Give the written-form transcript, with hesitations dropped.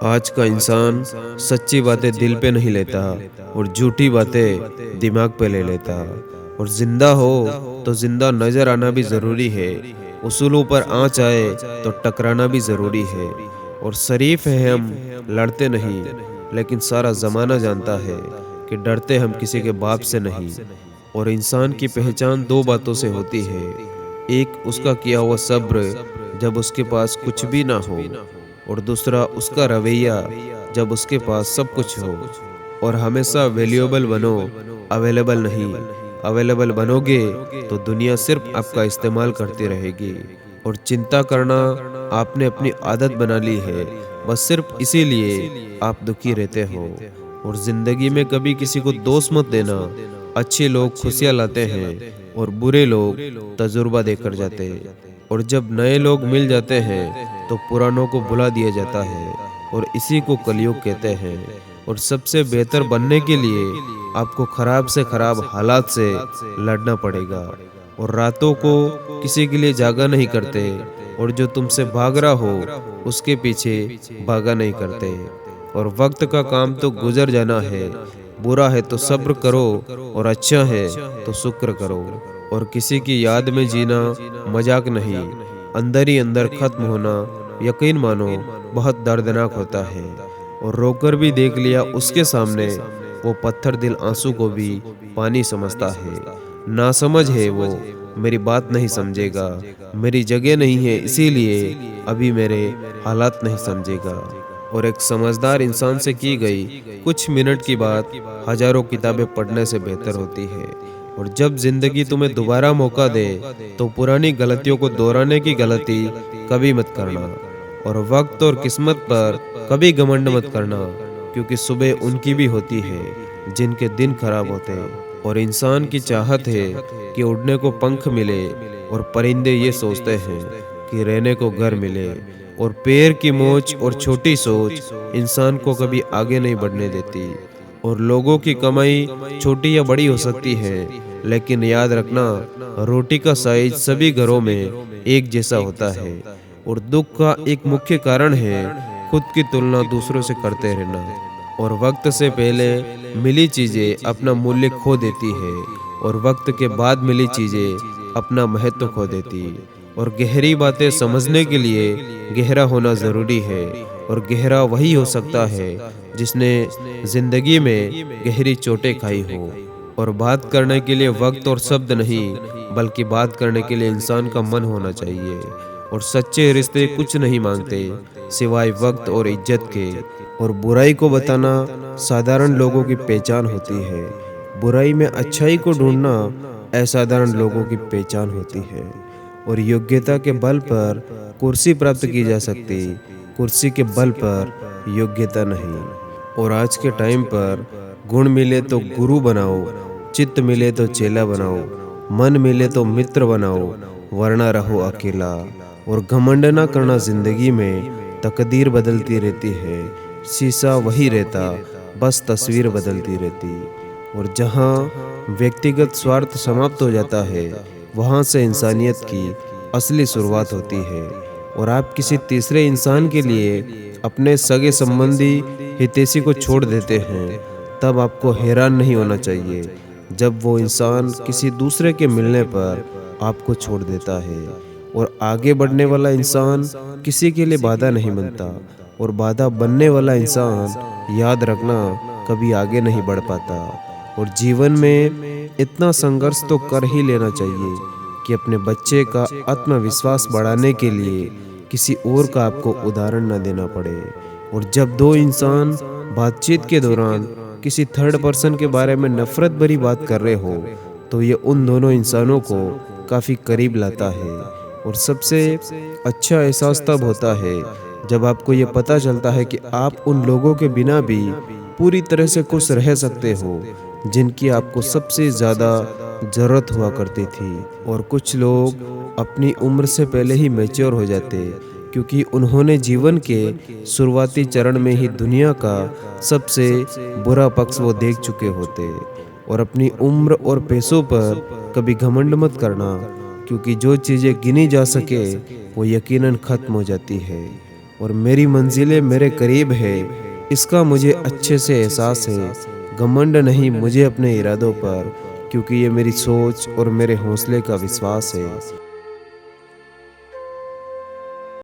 आज का इंसान सच्ची बातें दिल पे नहीं लेता और झूठी बातें दिमाग पे ले लेता। और जिंदा हो तो जिंदा नजर आना भी जरूरी है। उसूलों पर आँच आए तो टकराना भी जरूरी है। और शरीफ है हम, लड़ते नहीं, लेकिन सारा जमाना जानता है कि डरते हम किसी के बाप से नहीं। और इंसान की पहचान दो बातों से होती है। एक उसका किया हुआ सब्र जब उसके पास कुछ भी ना हो, और दूसरा उसका रवैया जब उसके पास सब कुछ हो। और हमेशा वैल्यूएबल बनो, अवेलेबल नहीं। अवेलेबल बनोगे तो दुनिया सिर्फ आपका इस्तेमाल करती रहेगी। और चिंता करना आपने अपनी आदत बना ली है, बस सिर्फ इसीलिए आप दुखी रहते हो। और जिंदगी में कभी किसी को दोष मत देना। अच्छे लोग खुशियाँ लाते हैं और बुरे लोग तजुर्बा देकर जाते हैं। और जब नए लोग मिल जाते हैं तो पुरानों को बुला दिया जाता है, और इसी को कलयुग कहते हैं। और सबसे बेहतर बनने के लिए आपको खराब से खराब हालात से लड़ना पड़ेगा। और रातों को किसी के लिए जागा नहीं करते, और जो तुमसे भाग रहा हो उसके पीछे भागा नहीं करते। और वक्त का काम तो गुजर जाना है। बुरा है तो सब्र करो, और अच्छा है तो शुक्र करो। और किसी की याद में जीना मजाक नहीं, अंदर ही अंदर खत्म होना यकीन मानो बहुत दर्दनाक होता है। और रोकर भी देख लिया उसके सामने, वो पत्थर दिल आंसू को भी पानी समझता है। ना समझ है वो, मेरी बात नहीं समझेगा। मेरी जगह नहीं है इसीलिए अभी मेरे हालात नहीं समझेगा। और एक समझदार इंसान से की गई कुछ मिनट की बात हजारों किताबें पढ़ने से बेहतर होती है। और जब जिंदगी तुम्हें दोबारा मौका दे तो पुरानी गलतियों को दोहराने की गलती कभी मत करना। और वक्त और किस्मत पर कभी घमंड मत करना, क्योंकि सुबह उनकी भी होती है जिनके दिन खराब होते हैं। और इंसान की चाहत है कि उड़ने को पंख मिले, और परिंदे ये सोचते हैं कि रहने को घर मिले। और पैर की मोच और छोटी सोच इंसान को कभी आगे नहीं बढ़ने देती। और लोगों की कमाई छोटी या बड़ी हो सकती है, लेकिन याद रखना, रोटी का साइज सभी घरों में एक जैसा होता है। और दुख का एक मुख्य कारण है खुद की तुलना दूसरों से करते रहना। और वक्त से पहले मिली चीजें अपना मूल्य खो देती है, और वक्त के बाद मिली चीजें अपना महत्व खो देती। और गहरी बातें समझने के लिए गहरा होना जरूरी है। और गहरा वही हो सकता है जिसने जिंदगी में गहरी चोटें खाई हो। और बात करने के लिए वक्त और शब्द नहीं, बल्कि बात करने के लिए इंसान का मन होना चाहिए। और सच्चे रिश्ते कुछ नहीं मांगते सिवाय वक्त और इज्जत के। और बुराई को बताना साधारण लोगों की पहचान होती है। बुराई में अच्छाई को ढूंढना असाधारण लोगों की पहचान होती है। और योग्यता के बल पर कुर्सी प्राप्त की जा सकती, कुर्सी के बल पर योग्यता नहीं। और आज के टाइम पर गुण मिले तो गुरु बनाओ, चित्त मिले तो चेला बनाओ, मन मिले तो मित्र बनाओ, वरना रहो अकेला। और घमंड ना करना, जिंदगी में तकदीर बदलती रहती है, शीशा वही रहता, बस तस्वीर बदलती रहती। और जहाँ व्यक्तिगत स्वार्थ समाप्त हो जाता है, वहाँ से इंसानियत की असली शुरुआत होती है। और आप किसी तीसरे इंसान के लिए अपने सगे संबंधी हितैषी को छोड़ देते हैं, तब आपको हैरान नहीं होना चाहिए जब वो इंसान किसी दूसरे के मिलने पर आपको छोड़ देता है। और आगे बढ़ने वाला इंसान किसी के लिए बाधा नहीं बनता, और बाधा बनने वाला इंसान, याद रखना, कभी आगे नहीं बढ़ पाता। और जीवन में इतना संघर्ष तो कर ही लेना चाहिए कि अपने बच्चे का आत्मविश्वास बढ़ाने के लिए किसी और का आपको उदाहरण न देना पड़े। और जब दो इंसान बातचीत के दौरान किसी थर्ड पर्सन के बारे में नफरत भरी बात कर रहे हो, तो ये उन दोनों इंसानों को काफ़ी करीब लाता है। और सबसे अच्छा एहसास तब होता है जब आपको ये पता चलता है कि आप उन लोगों के बिना भी पूरी तरह से खुश रह सकते हो जिनकी आपको सबसे ज़्यादा ज़रूरत हुआ करती थी। और कुछ लोग अपनी उम्र से पहले ही मैच्योर हो जाते, क्योंकि उन्होंने जीवन के शुरुआती चरण में ही दुनिया का सबसे बुरा पक्ष वो देख चुके होते। और अपनी उम्र और पैसों पर कभी घमंड मत करना, क्योंकि जो चीज़ें गिनी जा सके वो यकीनन ख़त्म हो जाती है। और मेरी मंजिलें मेरे करीब है, इसका मुझे अच्छे से एहसास है। घमंड नहीं मुझे अपने इरादों पर, क्योंकि ये मेरी सोच और मेरे हौसले का विश्वास है।